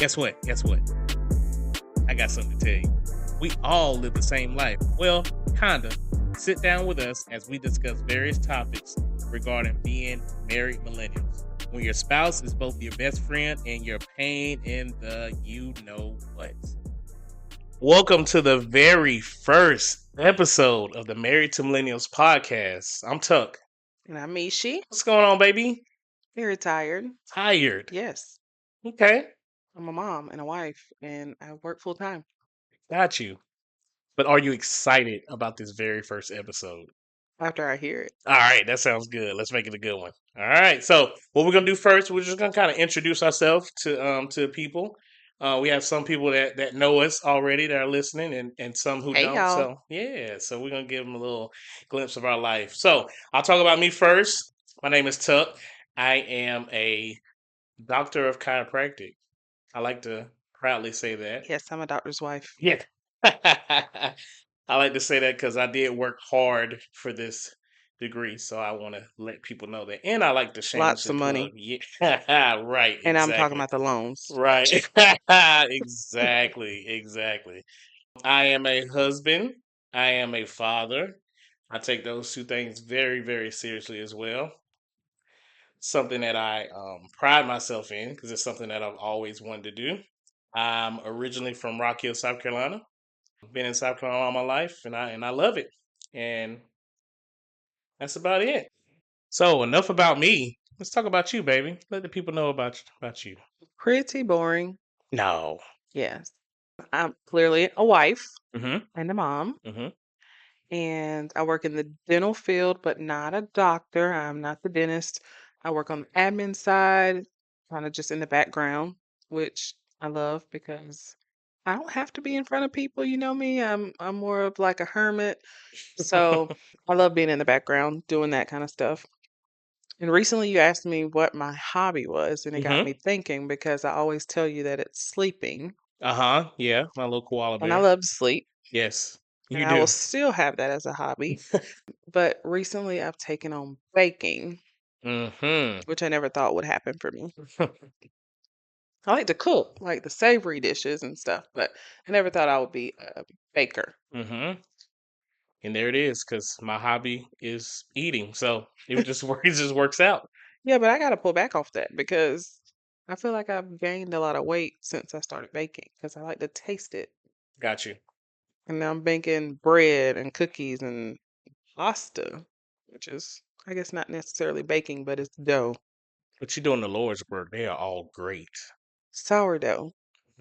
Guess what? Guess what? I got something to tell you. We all live the same life. Well, kinda. Sit down with us as we discuss various topics regarding being married millennials. When your spouse is both your best friend and your pain in the you know what. Welcome to the very first episode of the Married to Millennials podcast. I'm Tuck. And I'm Meshe. What's going on, baby? Very tired. Tired. Yes. Okay. I'm a mom and a wife, and I work full time. Got you. But are you excited about this very first episode? After I hear it. All right, that sounds good. Let's make it a good one. All right. So what we're gonna do first, we're just gonna kind of introduce ourselves to people. We have some people that know us already that are listening, and some who Hey, don't. y'all. So yeah, so we're gonna give them a little glimpse of our life. So I'll talk about me first. My name is Tuck. I am a doctor of chiropractic. I like to proudly say that. Yes, I'm a doctor's wife. Yeah. I like to say that because I did work hard for this degree, so I want to let people know that. And I like to Lots shamelessly of plug. money. Yeah, right, And I'm talking exactly. about the loans. Right. Exactly, exactly. I am a husband. I am a father. I take those two things very, very seriously as well. Something that I pride myself in because it's something that I've always wanted to do. I'm originally from Rock Hill, South Carolina. Been in South Carolina all my life, and I love it. And that's about it. So enough about me. Let's talk about you, baby. Let the people know about you. Pretty boring. No. Yes. I'm clearly a wife Mm-hmm. and a mom. Mm-hmm. And I work in the dental field, but not a doctor. I'm not the dentist. I work on the admin side, kind of just in the background, which I love because I don't have to be in front of people. You know me. I'm more of like a hermit. So I love being in the background, doing that kind of stuff. And recently you asked me what my hobby was, and it got Mm-hmm. me thinking because I always tell you that it's sleeping, Uh-huh. Yeah, my little koala and I bear. love to sleep, Yes, and you I will do. still have that as a hobby. But recently I've taken on baking, Mm-hmm. which I never thought would happen for me. I like to cook, like the savory dishes and stuff, but I never thought I would be a baker. Mm-hmm. And there it is, because my hobby is eating. So it just works, it just works out. Yeah, but I got to pull back off that because I feel like I've gained a lot of weight since I started baking because I like to taste it. Got you. And now I'm baking bread and cookies and pasta, which is, I guess, not necessarily baking, but it's dough. But you're doing the Lord's work. They are all great. Sourdough.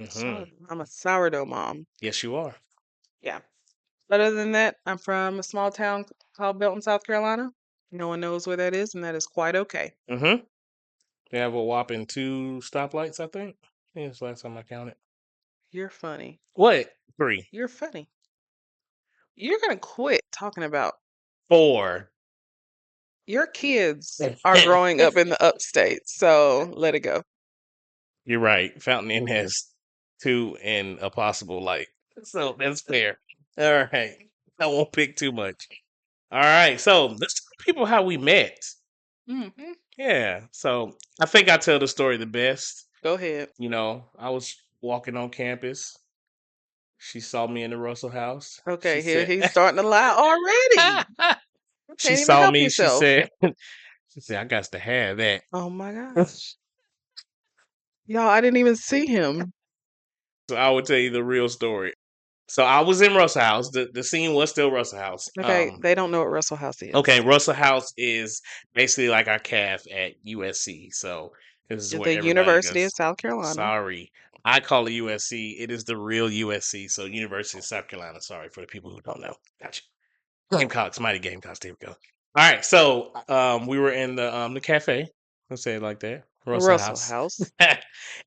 Mm-hmm. I'm a sourdough mom. Yes, you are. Yeah. But other than that, I'm from a small town called Belton, South Carolina. No one knows where that is, and that is quite okay. Mm-hmm. They have a whopping 2 stoplights, I think. Yeah, it's the last time I counted. You're funny. What? 3. You're funny. You're going to quit talking about 4. your kids are growing up in the upstate, so let it go. You're right. Fountain Inn has 2 and a possible light. So that's fair. All right. I won't pick too much. All right. So let's tell people how we met. Hmm. Yeah. So I think I tell the story the best. Go ahead. You know, I was walking on campus. She saw me in the Russell house. She Okay, here said, he's starting to lie already. You she can't even saw help me. yourself. She said, I got to have that. Oh my gosh. Y'all, I didn't even see him. So I will tell you the real story. So I was in Russell House. The scene was still Russell House. Okay, they don't know what Russell House is. Okay, Russell House is basically like our calf at USC. So this is where The everybody University goes. of South Carolina. Sorry, I call it USC. It is the real USC. So University of South Carolina. Sorry for the people who don't know. Gotcha. Gamecocks, mighty Gamecocks. There we go. All right, so we were in the cafe. Let's say it like that. Russell Russell House. House.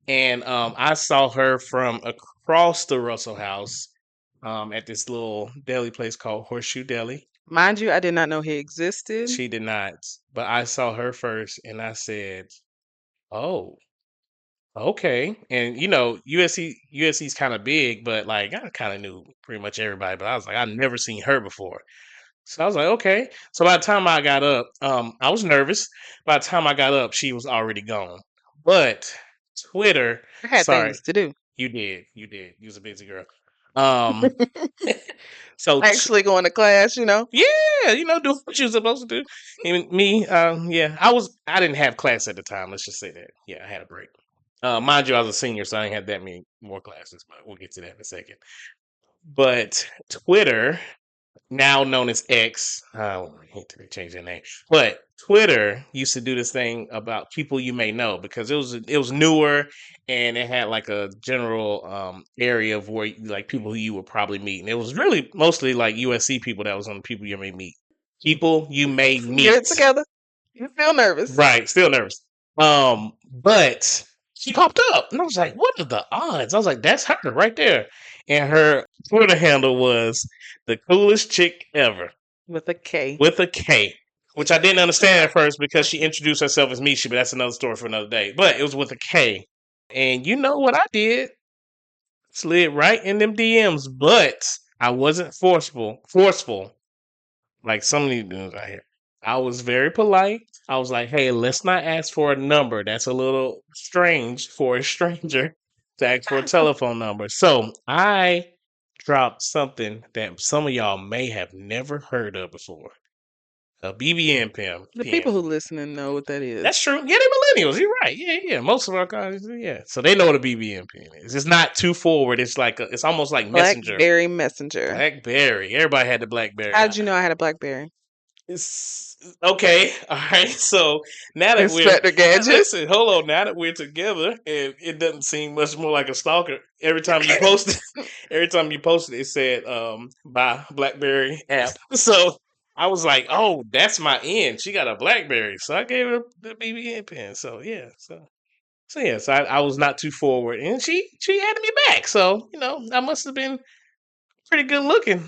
And I saw her from across the Russell House at this little deli place called Horseshoe Deli. Mind you, I did not know he existed. She did not, but I saw her first, and I said, "Oh, okay." And you know, USC's kind of big, but like I kind of knew pretty much everybody. But I was like, I've never seen her before. So I was like, okay. So by the time I got up, I was nervous. By the time I got up, she was already gone. But Twitter. I had Sorry, things to do. you did. You did. You was a busy girl. Um. so Actually going to class, you know. yeah, do what you're supposed to do. And me, yeah, I didn't have class at the time. Let's just say that. Yeah, I had a break. Mind you, I was a senior, so I didn't have that many more classes. But we'll get to that in a second. But Twitter, now known as X, I hate to change their name, but Twitter used to do this thing about people you may know because it was newer and it had like a general area of where like people who you would probably meet, and it was really mostly like USC people that was on the people you may meet, people you may Get it meet. together. You feel nervous. Right, still nervous. But she popped up, and I was like, "What are the odds?" I was like, "That's her right there," and her Twitter handle was the coolest chick ever With a K. with a K, which I didn't understand at first because she introduced herself as Misha, but that's another story for another day. But it was with a K, and you know what I did? Slid right in them DMs, but I wasn't forceful like some of these dudes out here. I was very polite. I was like, "Hey, let's not ask for a number. That's a little strange for a stranger to ask for a telephone number." So I dropped something that some of y'all may have never heard of before. A BBM pin. The people who listening know what that That's is. true. Yeah, they're millennials. You're right. Yeah, yeah. Most of our guys, yeah. So they know what a BBM pin is. It's not too forward. It's like it's almost like Messenger. Blackberry Messenger. BlackBerry. Everybody had the BlackBerry. How did you know I had a Blackberry? It's okay. All right. So now that we're Inspector Gadget. listen, hold on. Now that we're together, and it doesn't seem much more like a stalker. Every time you post it, it said by BlackBerry app. So I was like, oh, that's my end. She got a BlackBerry, so I gave her the BBN pin. So yeah. So yeah. So I was not too forward, and she added me back. So I must have been pretty good looking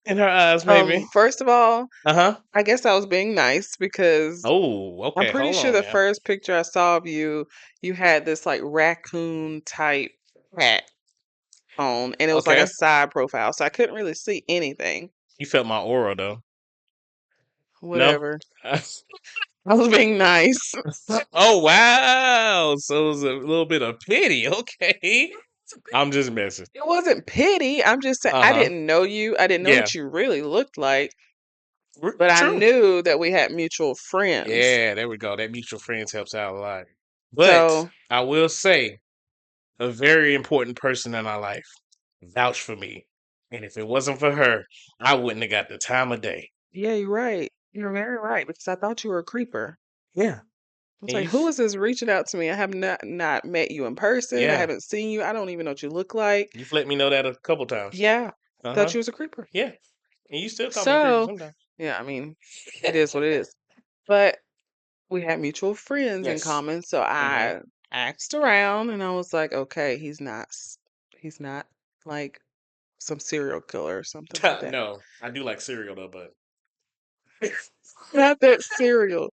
in her eyes, maybe. First of all, Uh-huh. I guess I was being nice because Oh, I'm okay. pretty Hold sure on the now. first picture I saw of you, you had this like raccoon type hat on, and it was like a Okay. side profile, so I couldn't really see anything. You felt my aura though. No? Whatever. I was being nice. Oh wow. So it was a little bit of pity. Okay. I'm just messing. It wasn't pity. I'm just saying I Uh-huh. didn't know you. I didn't know Yeah. what you really looked like, but I True. knew that we had mutual friends. Yeah, there we go. That mutual friends helps out a lot. But So, I will say a very important person in our life vouched for me. And if it wasn't for her, I wouldn't have got the time of day. yeah, you're right. You're very right because I thought you were a creeper. Yeah. I was And like, you who is this reaching out to me? I have not met you in person. I yeah. haven't seen you. I don't even know what you look like. You've let me know that a couple times. Yeah, thought Uh-huh. you was a creeper. Yeah. And you still call me a creeper So, sometimes. yeah, I mean, it is what it is. But we had mutual friends in Yes. common, so Mm-hmm. I asked around and I was like, okay, he's not like some serial killer or something like that. No, I do like cereal though, but Not that serial.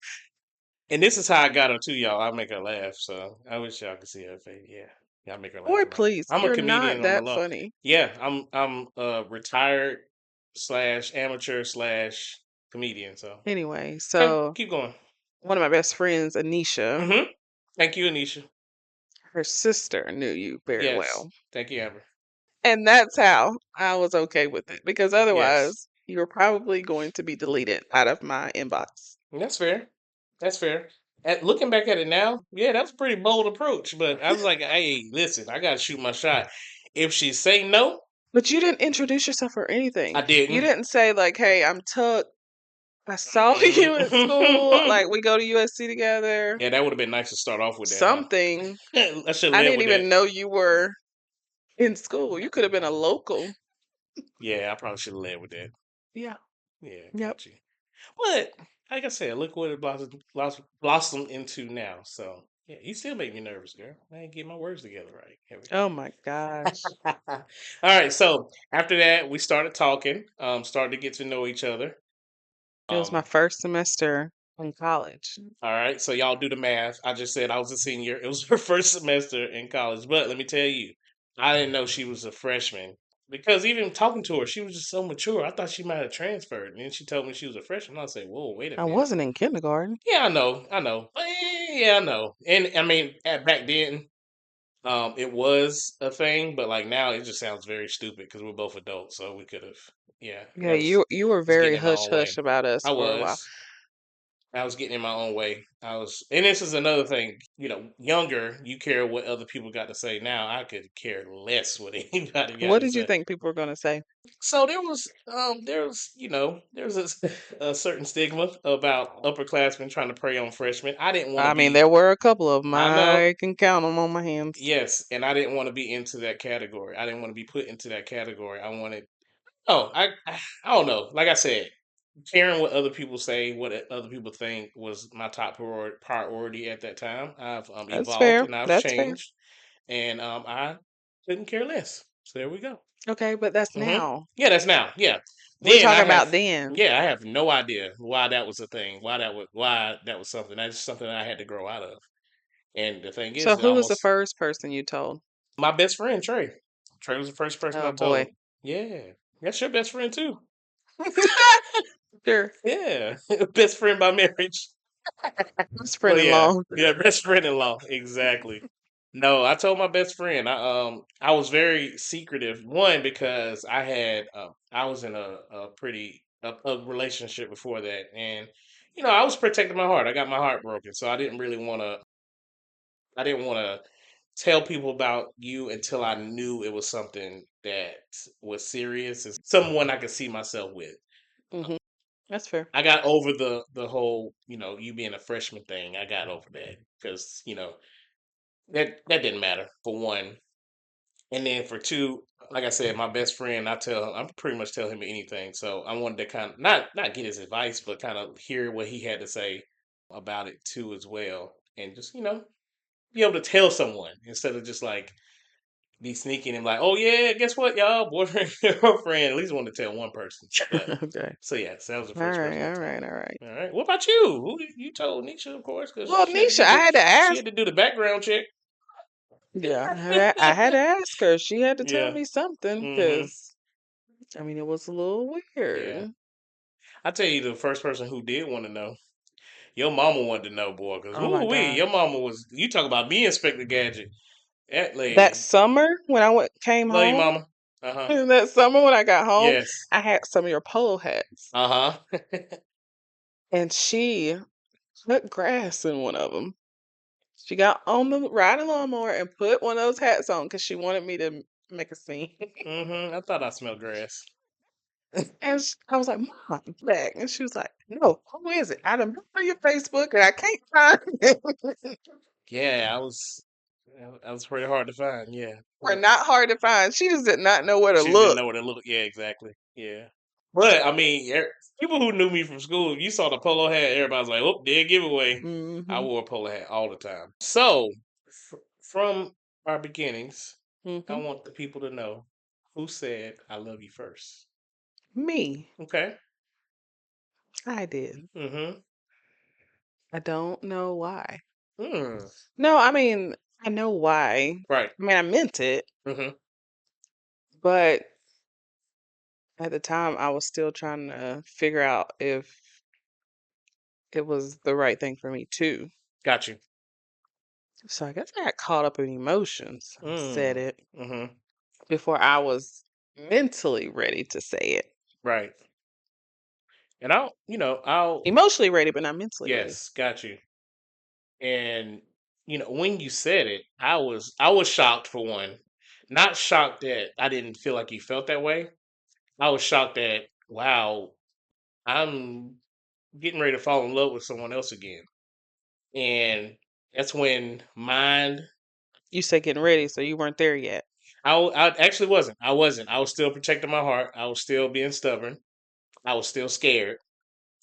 and this is how I got her too, y'all. I make her laugh, so I wish y'all could see her face. Yeah, I make her laugh Boy, a lot. please, I'm a you're not comedian on the that low. funny. Yeah, I'm retired slash amateur slash comedian. So Anyway, okay, so keep going. one of my best friends, Anisha, Mm-hmm. Thank you, Anisha. her sister knew you very Yes, well. thank you, Amber. And that's how I was okay with it because Yes, otherwise you were probably going to be deleted out of my inbox. that's fair. That's fair. Looking back at it now, yeah, that's a pretty bold approach. But I was like, hey, listen, I gotta shoot my shot. If she say no, But you didn't introduce yourself or anything. I You didn't. didn't say like, "Hey, I'm Tuck. I saw you at school. Like we go to USC together." Yeah, that would have been nice to start off with that, Something. huh? I should have I led didn't with that. even know you were in school. You could have been a local. Yeah, I probably should have led with that. Yeah. Yeah, Yep. got you. But like I said, look what it blossomed into now. So yeah, you still make me nervous, girl. I ain't get my words together right. Here we Oh my gosh. go. All right. So after that, we started talking. Started to get to know each other. It was my Um, first semester in college. all right. So y'all do the math. I just said I was a senior. It was her first semester in college. But let me tell you, I didn't know she was a freshman. Because even talking to her, she was just so mature. I thought she might have transferred. And then she told me she was a freshman. I said, whoa, wait a I minute. wasn't in kindergarten. Yeah, I know. Yeah, I know. And I mean, back then, It was a thing, but like now it just sounds very stupid because we're both adults, so we could have. Yeah, Yeah, you were was very getting in my hush own way. hush about us I for a while. was. I was getting in my own way. And this is another thing. Younger, you care what other people got to say. Now I could care less what anybody got What to did you say. think people were gonna say? So there was a certain stigma about upperclassmen trying to prey on freshmen. I didn't want to I mean, be. there were a couple of them. I know. I can count them on my hands. Yes, and I didn't want to be into that category. I didn't want to be put into that category. I wanted. Oh, I don't know. Like I said, caring what other people say, what other people think was my top priority at that time. I've That's evolved fair. and I've That's fair. changed, and I couldn't care less. So there we go. Okay, but that's Hmm. now. Yeah, that's now. Yeah, We're then talking about then. I have no idea why that was a thing. Why that was something. That's just something I had to grow out of. And the thing So is, who was the almost first person you told? my best friend Trey. Trey was the first person I Oh boy. told. Yeah, that's your best friend too. Sure. Yeah, best friend by marriage. Best Well, friend in yeah, law. yeah, best friend-in-law, exactly. No, I told my best friend. I was very secretive. One because I was in a pretty a relationship before that, and I was protecting my heart. I got my heart broken, so I didn't really want to. I didn't want to tell people about you until I knew it was something that was serious and someone I could see myself with. Hmm. That's fair. I got over the whole, you being a freshman thing. I got over that because, that didn't matter for one. And then for two, like I said, my best friend, I pretty much tell him anything. So I wanted to kind of not get his advice, but kind of hear what he had to say about it too as well. And just, be able to tell someone instead of just like be sneaking and like, oh yeah, guess what, y'all, boyfriend, girlfriend. At least want to tell one person. But Okay. so yeah, so that was the All first right. person I All right. told. All right. All right. What about you? Who you told Nisha, of course, because Well, Nisha, I had to she ask. had to do the background check. Yeah, I had to ask her. She had to tell Yeah. me something Mm-hmm. because I mean it was a little Yeah. weird. I tell you, the first person who did want to know, your mama wanted to know, boy, because Oh my God. your mama was. You talk about me, Inspector Gadget. That That lady, summer when came love you, home, mama. Uh huh. that summer when I got home, Yes. I had some of your polo hats, Uh huh. and she cut grass in one of them. She got on the riding lawnmower and put one of those hats on because she wanted me to make a scene. Mm-hmm. I thought I smelled grass. And I was like, "Mom, back," and she was like, "No, who is it? I done looked through your Facebook and I can't find it." Yeah, I was. That was pretty hard to find. Yeah. Were not hard to find. She just did not know where to She just didn't look. know where to look. Yeah, exactly. Yeah. But I mean, people who knew me from school, if you saw the polo hat, everybody's like, "Oh, dead giveaway." I Mhm. wore a polo hat all the time. So, from our beginnings, I Mhm. want the people to know who said "I love you" first. Me, Okay. I did. Mm-hmm. I don't know why. Hmm. No, I mean, I know why. Right. I mean, I meant it, Mm-hmm. but at the time I was still trying to figure out if it was the right thing for me too. Got you. So I guess I got caught up in emotions and said Mm. it Mm-hmm. before I was mentally ready to say it. Right. And I'll. Emotionally ready, but not mentally ready. Yes. Got you. And when you said it, I was shocked for one. Not shocked that I didn't feel like you felt that way. I was shocked that wow, I'm getting ready to fall in love with someone else again. And that's when mind You said getting ready, so you weren't there yet. I actually wasn't. I wasn't. I was still protecting my heart. I was still being stubborn. I was still scared.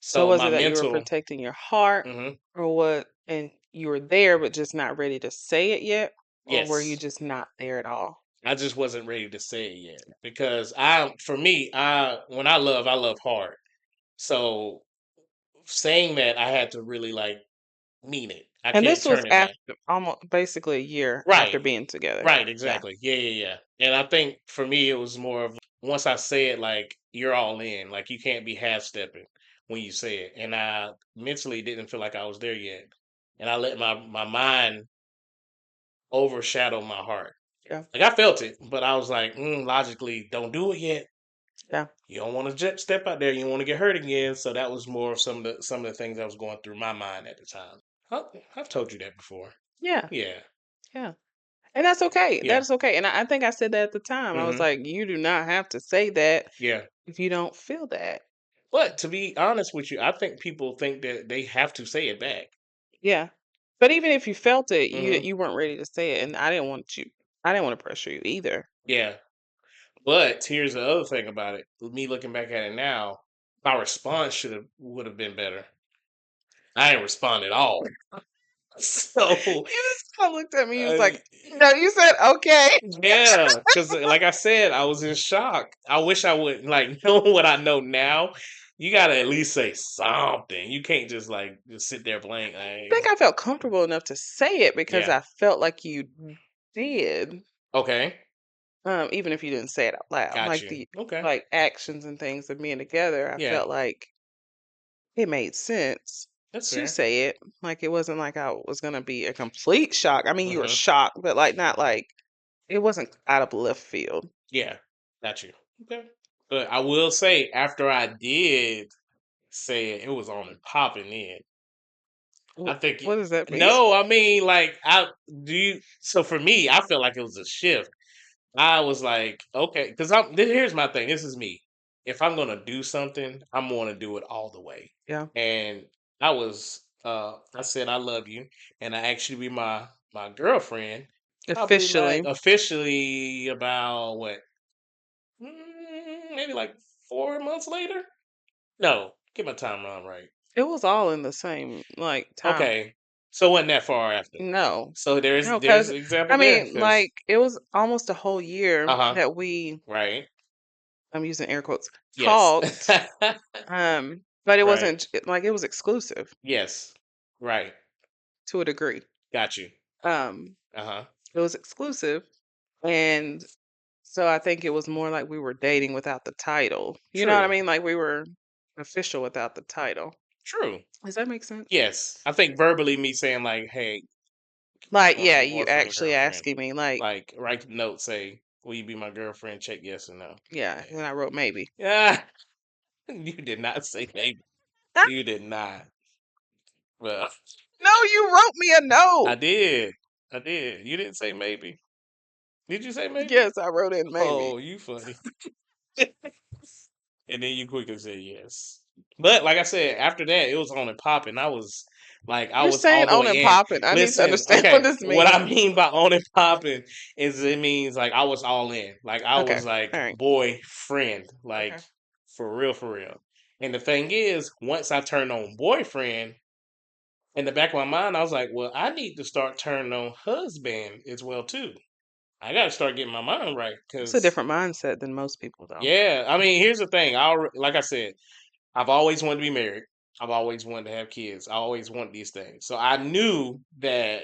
So So was my it that you were mental, protecting your heart hmm or what? And you were there, but just not ready to say it yet? Or were you yes, just not there at all? I just wasn't ready to say it yet because for me, when I love hard. So saying that, I had to really like mean it. I And can't this was turn it back. after almost basically a year after Right, being together. right, Yeah. exactly. Yeah, yeah, yeah. And I think for me, it was more of once I say it, like you're all in. Like you can't be half stepping when you say it. And I mentally didn't feel like I was there yet. And I let my mind overshadow my heart. Yeah. Like I felt it, but I was like, logically, don't do it yet. Yeah. You don't want to step out there. You don't want to get hurt again. So that was more of some of the things that was going through my mind at the time. I've told you that before. Yeah. Yeah, Yeah. And that's okay. yeah, That's okay. And I think I said that at the time. I was hmm like, you do not have to say that yeah. if you don't feel that. But to be honest with you, I think people think that they have to say it back. Yeah. But even if you felt it, hmm you weren't ready to say it. And I didn't want to pressure you either. Yeah. But here's the other thing about it. Me looking back at it now, my response would have been better. I didn't respond at all. So, You just kinda looked at me, you was uh, like, "No," you said, "Okay." yeah, because like I said, I was in shock. I wish I would like knowing what I know now. You gotta at least say something. You can't just like just sit there blank. I think I felt comfortable enough to say it because Yeah. I felt like you did, Okay. even if you didn't say it out loud. Got Like you. the Okay. like actions and things of being together, I Yeah. felt like it made sense That's to fair. say it. Like it wasn't like I was gonna be a complete shock. I mean, you were hmm shocked, but like not like it wasn't out of left field. Yeah. Got you. Okay. But I will say, after I did say it, it was on and popping in. I think What does that mean? no, I mean like I do you so for me, I felt like it was a shift. I was like, okay, because here's my thing. This is me. If I'm gonna do something, I'm gonna do it all the way. Yeah, And I said I love you, and I actually be my girlfriend. Probably like officially, officially about what, maybe like 4 months later. No, get my timeline right. it was all in the same like time. Okay, so it wasn't that far after. No. So No, there's because an example I there. mean, Because like, it was almost a whole year uh-huh, that we right, I'm using air quotes, yes, talked, but it right, wasn't like, it was exclusive yes, right. to a degree. Got you. Um, Uh-huh. it was exclusive, and so I think it was more like we were dating without the title. You know what I True. mean? Like, we were official without the title. True. Does that make sense? Yes. I think verbally me saying like, "Hey, Like, want to yeah, be you boyfriend and actually girlfriend." asking me, like, Like write the note, say, "Will you be my girlfriend?" Check yes or no. yeah, and I wrote maybe. Yeah. You did not say maybe. You did not. Well, No, you wrote me a I note. did. I did. You didn't say maybe. Did you say maybe? Yes, I wrote in maybe. Oh, you funny. And then you quickly said yes. But like I said, after that, it was on and popping. I You're was all saying the on way and in. popping. I need to Listen, understand what okay, this what I means. mean by on and popping is it means like I was all in. Like I Okay. was like All right. boyfriend, like Okay. for real, for real. And the thing is, once I turned on boyfriend, in the back of my mind, I was like, well, I need to start turning on husband as well too. I got to start getting my mind right It's a because different mindset than most people, though. yeah, I mean, here's the thing. Like I said, I've always wanted to be married. I've always wanted to have kids. I always want these things. So I knew that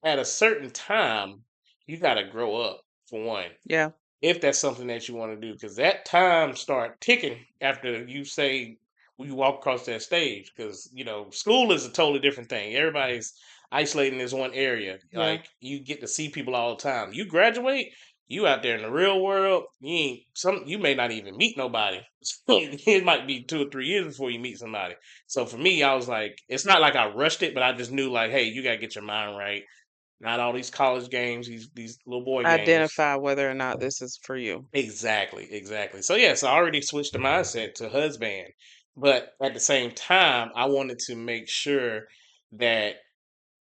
at a certain time, you got to grow up for one Yeah. if that's something that you want to do, because that time start ticking after you say when you walk across that stage. Because school is a totally different thing. Everybody's isolated in this one area. Yeah. Like you get to see people all the time. You graduate, you out there in the real world. You may not even meet nobody. It might be 2 or 3 years before you meet somebody. So for me, I was like, it's not like I rushed it, but I just knew like, hey, you gotta get your mind right. Not all these college games, these little boy games. Identify whether or not this is for you. Exactly, exactly. So yes, I already switched the mindset to husband, but at the same time, I wanted to make sure that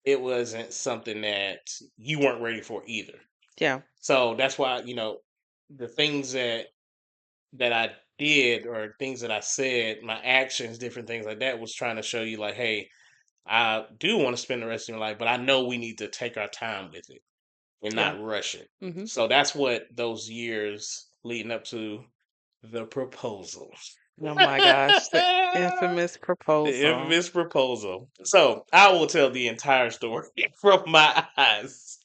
it wasn't something that you weren't ready for either. Yeah. So that's why, the things that I did or things that I said, my actions, different things like that was trying to show you like, hey, I do want to spend the rest of your life, but I know we need to take our time with it and Yeah. not rush it. Hmm. So that's what those years leading up to the proposal. Oh my gosh, the The infamous proposal. infamous proposal. So I will tell the entire story from my eyes.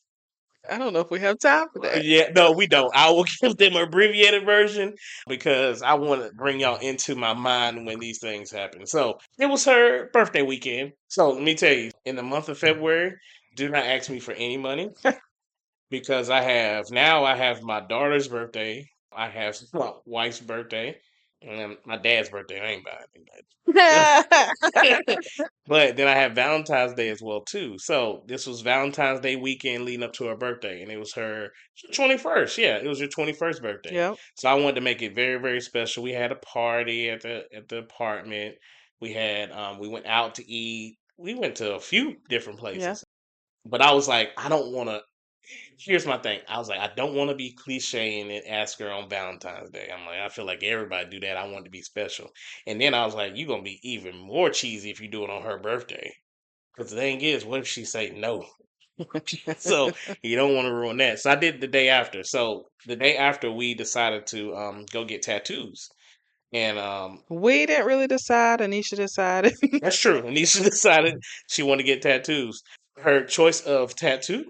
I don't know if we have time for that. Yeah, no, we don't. I will give them an abbreviated version because I want to bring y'all into my mind when these things happen. So it was her birthday weekend. So let me tell you, in the month of February, do not ask me for any money. because I have my daughter's birthday, I have my wife's birthday, and then my dad's birthday. I ain't buying anything. But then I have Valentine's Day as well too. So this was Valentine's Day weekend leading up to her birthday, and it was her 21st. Yeah, it was her 21st birthday. Yep. So I wanted to make it very very special. We had a party at the apartment. We went out to eat. We went to a few different Yeah. places. But I was like, I don't want to. Here's my thing. I was like, I don't want to be cliche and ask her on Valentine's Day. I'm like, I feel like everybody do that. I want to be special. And then I was like, you're gonna be even more cheesy if you do it on her birthday. Because the thing is, what if she say no? So you don't want to ruin that. So I did the day after. So the day after, we decided to go get tattoos, and We didn't really decide. Anisha decided. that's true. Anisha decided she wanted to get tattoos. Her choice of tattoo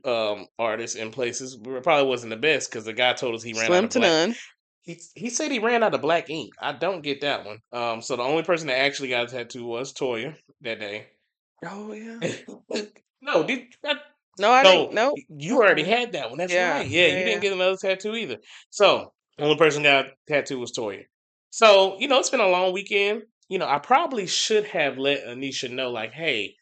artists and places probably wasn't the best because the guy told us he ran out Slim of to black. none. He said he ran out of black ink. I don't get that one. So the only person that actually got a tattoo was Toya that day. Oh yeah. No, did that? No, I didn't. No, Nope. you already Uh-uh. had that one. That's right. Yeah. Yeah, Yeah. you didn't Yeah. get another tattoo either. So the only person got a tattoo was Toya. So it's been a long weekend. I probably should have let Anisha know, like, hey,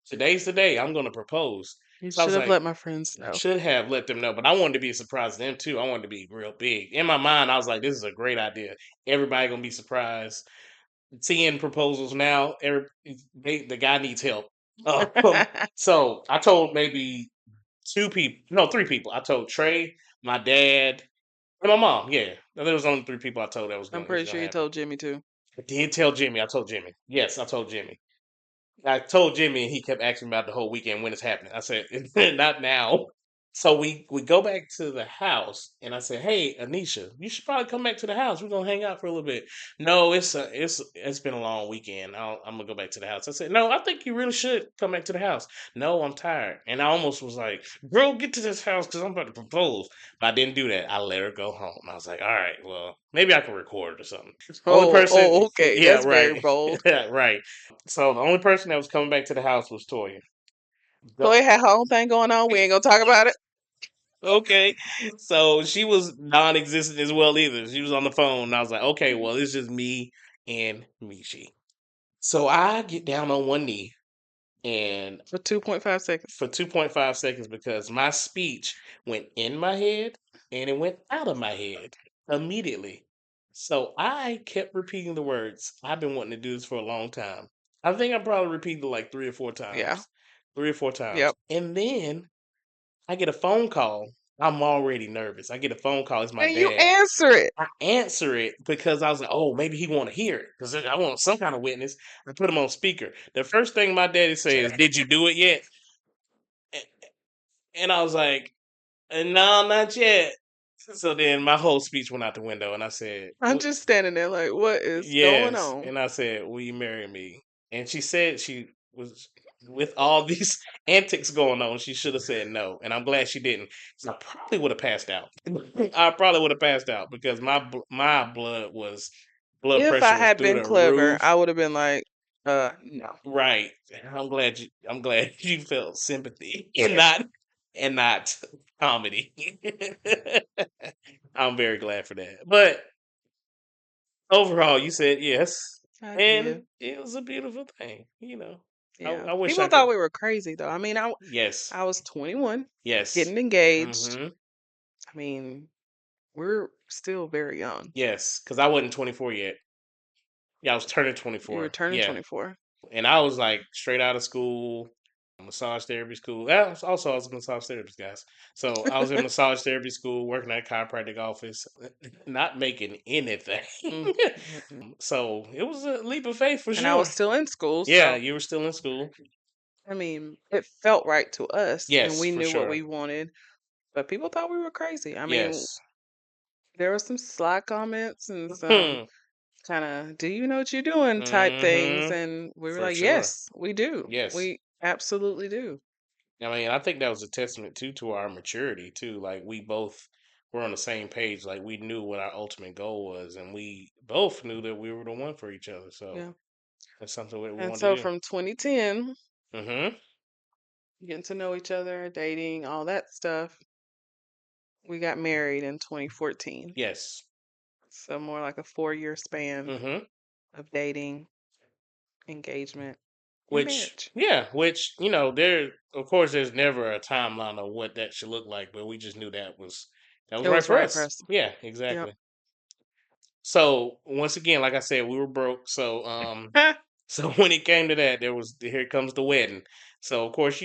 today's the day I'm going to propose. You So I should was have like, let my friends I know. should have let them know, but I wanted to be a surprise to them too. I wanted to be real big. In my mind, I was like, this is a great idea. Everybody gonna be surprised. Seeing proposals now, the guy needs help. Um, so I told maybe two people, no, three people. I told Trey, my dad, and my mom. Yeah, there was only three people I told that I'm it was pretty sure gonna you happen. told Jimmy too. I did tell Jimmy. I told Jimmy. Yes, I told Jimmy. I told Jimmy, and he kept asking me about the whole weekend when it's happening. I said, not now. So we go back to the house, and I said, "Hey, Anisha, you should probably come back to the house. We're gonna hang out for a little bit." No, it's been a long weekend. I'm gonna go back to the house. I said, "No, I think you really should come back to the house." No, I'm tired, and I almost was like, "Girl, get to this house because I'm about to propose." But I didn't do that. I let her go home. I was like, "All right, well, maybe I can record it or something." Only Oh, person, oh, okay. yeah, That's very right, bold. yeah, right. So the only person that was coming back to the house was Toya. Toy had her own thing going on. We ain't gonna talk about it. Okay. So she was non-existent as well either. She was on the phone, and I was like, okay, well, it's just me and Mishi. So I get down on one knee and For 2.5 seconds. for 2.5 seconds because my speech went in my head and it went out of my head immediately. So I kept repeating the words. I've been wanting to do this for a long time. I think I probably repeated it like three or four Yeah. times. Three or four times. Yep. And then I get a phone call. I'm already nervous. I get a phone call. It's my And you dad. answer it. I answer it because I was like, oh, maybe he want to hear it because I want some kind of witness. I put him on speaker. The first thing my daddy says, "Did you do it yet?" And I was like, "No, not yet." So then my whole speech went out the window, and I said, I'm just standing there like, what is going yes. on? And I said, will you marry me? And she said she was, with all these antics going on, she should have said no. And I'm glad she didn't. 'Cause I probably would have passed out. I probably would have passed out because my blood If I pressure was had through been the clever, roof. I would have been like, no. Right. I'm glad you felt sympathy and not comedy. I'm very glad for that. But overall, you said yes, I did. and it was a beautiful thing. Yeah. I wish People I could. thought we were crazy though. I mean, Yes, I was 21, yes, getting engaged. hmm I mean, we're still very young. yes, because I wasn't 24 yet. Yeah, I was turning You were 24. turning Yeah, 24. and I was like straight out of school, massage therapy school. I was a massage therapist, guys. So I was in massage therapy school, working at a chiropractic office, not making anything. Mm, mm, mm. So it was a leap of faith for And I was sure. still in school, Yeah, so you were still in school. I mean, it felt right to us and Yes, we for knew what sure. we wanted, but people thought we were crazy. I mean, Yes. there were some sly comments and some Hmm. kind of, do you know what you're doing type things. Mm-hmm. And we were For like, sure. yes, we do. Yes. We absolutely do. I mean, I think that was a testament too to our maturity too. Like we both were on the same page. Like we knew what our ultimate goal was, and we both knew that we were the one for each other. So Yeah. that's something we And wanted so to do. from 2010, Mm-hmm. getting to know each other, dating, all that stuff. We got married in 2014. Yes. So more like a 4-year span Mm-hmm. of dating, engagement, and Which, marriage. yeah, which there, of course, there's never a timeline of what that should look like, but we just knew that was It right was for right for us. us. Yeah, Yep. exactly. So once again, like I said, we were broke. So so when it came to that, here comes the wedding. So of course,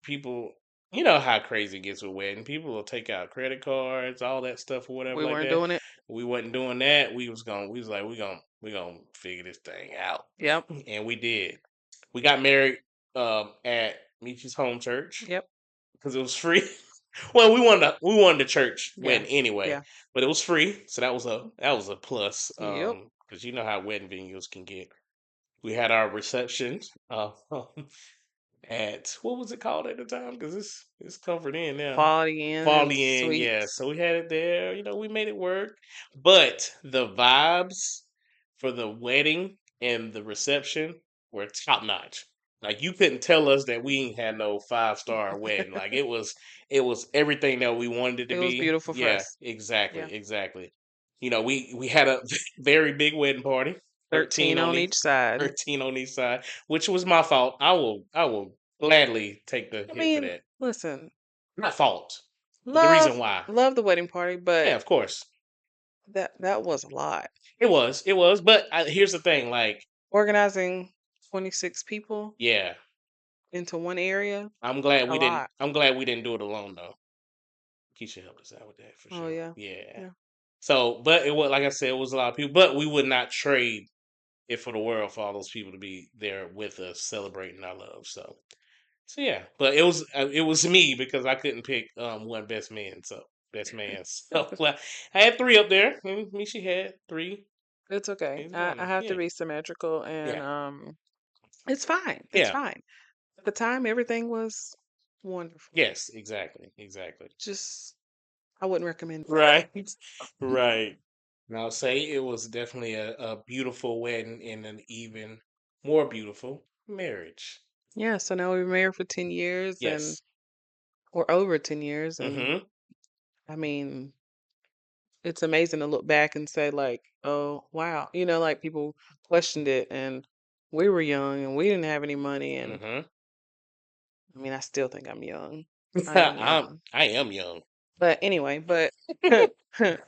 people, how crazy it gets with wedding. People will take out credit cards, all that stuff or whatever We like weren't that. doing it. We wasn't doing that. We was like, we gonna figure this thing out. Yep. And we did. We got married at Michi's home church Yep. because it was free. Well, we wanted a church Yeah. wedding anyway, Yeah. but it was free, so that was a plus. Yep. Because you know how wedding venues can get. We had our reception at what was it called at the time? Because it's covered in now. Quality Inn and Quality Inn, yeah. suites. So we had it there. We made it work. But the vibes for the wedding and the reception were top notch. Like you couldn't tell us that we ain't had no 5-star wedding. Like it was everything that we wanted it to It was be. beautiful for Yeah, us. Yeah. exactly, exactly. We had a very big wedding party. 13 13 on on each each side. 13 on each side, which was my fault. I will gladly take the I hit for mean, that. listen, Not fault, but the reason love why. love the wedding party, Yeah, but of course. that was a lot. It was. But here's the thing, like, Organizing 26 people yeah, into one area, I'm glad a we didn't. lot. I'm glad we didn't do it alone though. Keisha helped us out with that for Oh sure. yeah. Yeah. Yeah. So, but it was like I said, it was a lot of people. But we would not trade it for the world for all those people to be there with us celebrating our love. So yeah, but it was me because I couldn't pick one best man. So best man. So well, I had three up there. Me, she had three. It's okay. It's I going. have to Yeah, be symmetrical and yeah, it's fine. It's yeah. fine. At the time everything was wonderful. Yes, exactly, exactly. Just I wouldn't recommend it. Right, right. And I'll say it was definitely a beautiful wedding and an even more beautiful marriage. Yeah, so now we've been married for 10 years and Yes. or over 10 years and Mm-hmm. I mean, it's amazing to look back and say like, "Oh, wow." Like people questioned it and we were young and we didn't have any money and Mm-hmm. I mean, I still think I'm young. I am I young. I am young. But anyway, but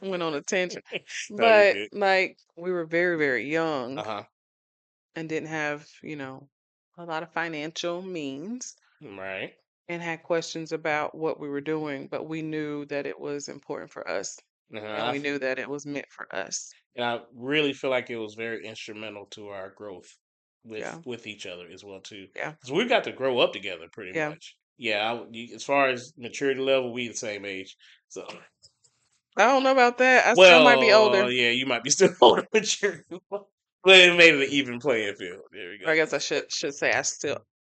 went on a tangent. No, you're But good. like we were very, very Uh young huh. and didn't have, a lot of financial means Right. and had questions about what we were doing, but we knew that it was important for us and Uh-huh. we knew that it was meant for us. And I really feel like it was very instrumental to our growth with Yeah. with each other as well too, Yeah. because we got to grow up together pretty Yeah. much. Yeah, as far as maturity level, we the same age. So, I don't know about that. I still might be older. well, yeah, you might be still older mature, but it made it an even playing field. There we Or I go. guess I should say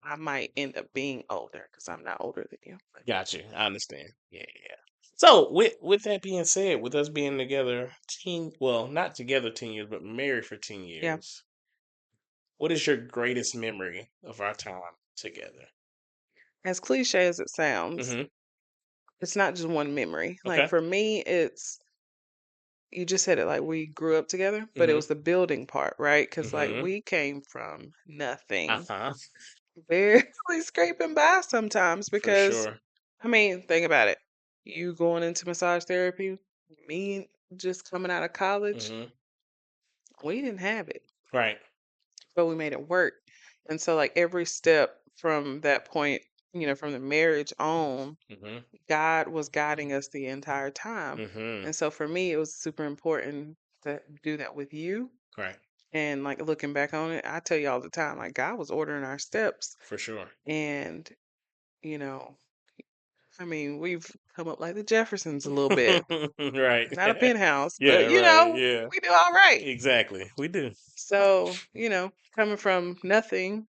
I might end up being older because I'm not older than you. But Got you. I understand. Yeah, yeah. So, with that being said, with us being together well, not together 10 years, but married for 10 yeah. years, what is your greatest memory of our time together? As cliche as it sounds, Mhm. it's not just one memory. Like Okay. for me, it's you just said it like we grew up together, but it Mhm. was the building part, right? Because like Mhm. we came from nothing, Uh-huh. barely scraping by sometimes. For Because sure. I mean, think about it. You going into massage therapy, me just coming out of college, Mhm. we didn't have it, Right. but we made it work. And so, like every step from that point, from the marriage on, Mhm. God was guiding us the entire time. Mhm. And so for me, it was super important to do that with you. Right. And like looking back on it, I tell you all the time, like God was ordering our steps. For sure. And, you know, I mean, we've come up like the Jeffersons a little bit. Right. Not a penthouse, Yeah, but right. Yeah. we do all right. Exactly. We do. So, coming from nothing,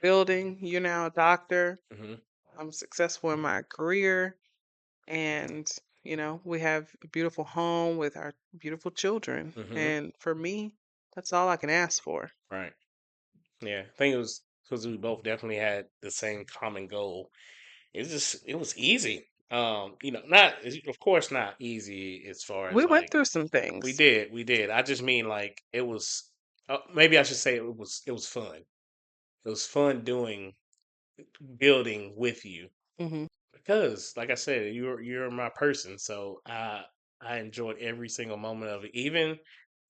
building, you're now a doctor. Mhm. I'm successful in my career. And we have a beautiful home with our beautiful children, Mhm. and for me that's all I can ask for. Right. Yeah. I think it was because we both definitely had the same common goal. It was easy. Not of course not easy as far as We went like through some things. we did. I just mean like it was. Maybe I should say it was fun. It was fun doing building with you Hmm. because, like I said, you're my person. So I enjoyed every single moment of it, even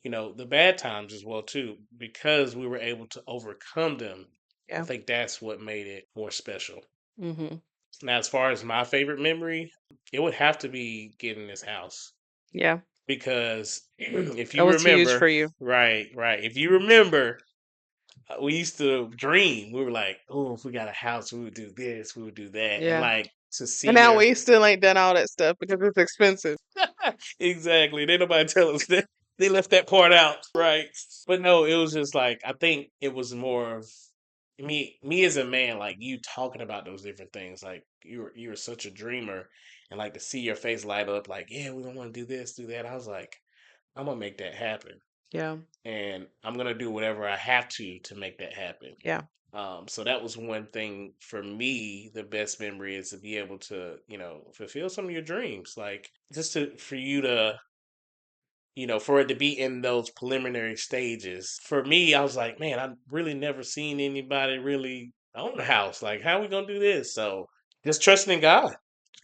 the bad times as well too, because we were able to overcome them. I Yeah. think that's what made it more special. Hmm. Now, as far as my favorite memory, it would have to be getting this house Yeah. because if That you was huge remember, for you. right, if you remember, we used to dream. We were like, oh, if we got a house, we would do this, we would do that, and Yeah. like to see And now your we still ain't done all that stuff because it's expensive. exactly. They nobody tell us that they left that part out, right? But no, it was just like I think it was more of me as a man, like you talking about those different things. Like you were such a dreamer, and like to see your face light up, like yeah, we don't want to do this, do that. I was like, I'm gonna make that happen, Yeah. and I'm gonna do whatever I have to make that happen. Yeah. So that was one thing for me. The best memory is to be able to, fulfill some of your dreams. Like just for you to, for it to be in those preliminary stages. For me, I was like, man, I've really never seen anybody really own the house. Like, how are we gonna do this? So just trusting in God.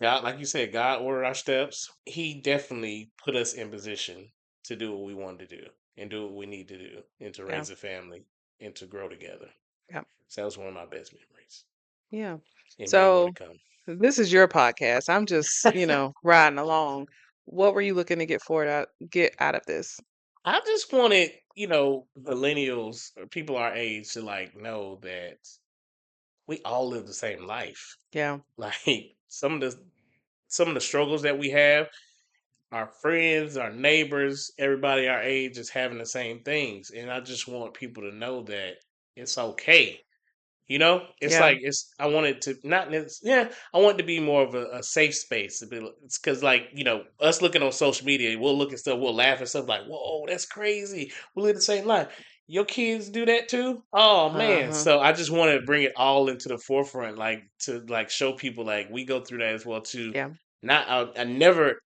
God, like you said, God ordered our steps. He definitely put us in position to do what we wanted to do and do what we need to do and to Yeah. raise a family and to grow together. Yeah. So that was one of my best memories Yeah. and many more to So come. this is your podcast. I'm just, riding along. What were you looking to get out of this? I just wanted, millennials or people our age to like know that we all live the same life. Yeah. Like some of the struggles that we have, our friends, our neighbors, everybody our age is having the same things. And I just want people to know that it's okay. It's Yeah. like I want it to not yeah, I want it to be more of a safe space. It's because like us looking on social media, we'll look at stuff, we'll laugh at stuff like, "Whoa, that's crazy." We live the same life. Your kids do that too? Oh man! Uh-huh. So I just want to bring it all into the forefront, like to like show people like we go through that as well too. Yeah. Not I never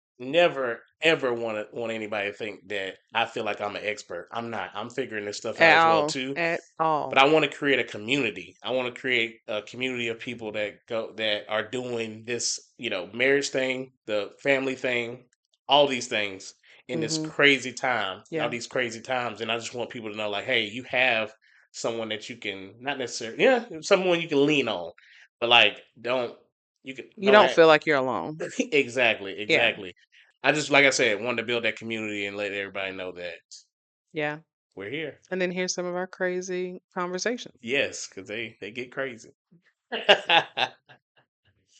ever want anybody to think that I feel like I'm an expert. I'm not. I'm figuring this stuff out At as well all. too, At but all. I want to create a community. I want to create a community of people that are doing this, marriage thing, the family thing, all these things in this Hmm. crazy time, all Yeah. these crazy times. And I just want people to know, like, hey, you have someone that you can not necessarily, yeah, someone you can lean on, but like, You don't don't have feel like you're alone. exactly, Yeah. exactly. I just, like I said, wanted to build that community and let everybody know that Yeah. we're here. And then here's some of our crazy conversations. Yes, because they get crazy. But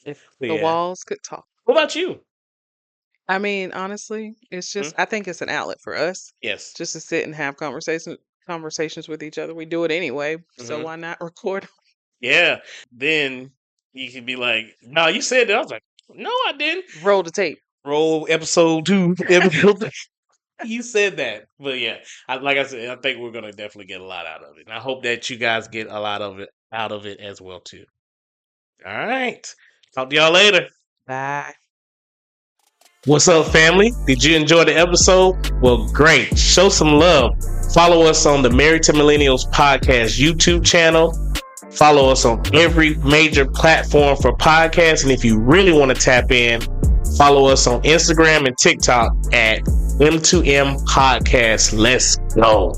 If the yeah. walls could talk. What about you? I mean, honestly, it's Hmm? just I think it's an outlet for us Yes. just to sit and have conversations with each other. We do it anyway, so Hmm. why not record? Yeah. Then you could be like, "No, you said that." I was like, "No, I didn't." Roll the tape. Roll episode 2. Episode 2. You said that, but yeah, like I said, I think we're gonna definitely get a lot out of it, and I hope that you guys get a lot of it out of it as well too. All right. Talk to y'all later. Bye. What's up, family? Did you enjoy the episode? Well, great. Show some love. Follow us on the Married to Millennials podcast YouTube channel. Follow us on every major platform for podcasts. And if you really want to tap in, follow us on Instagram and TikTok at M2M Podcast. Let's go.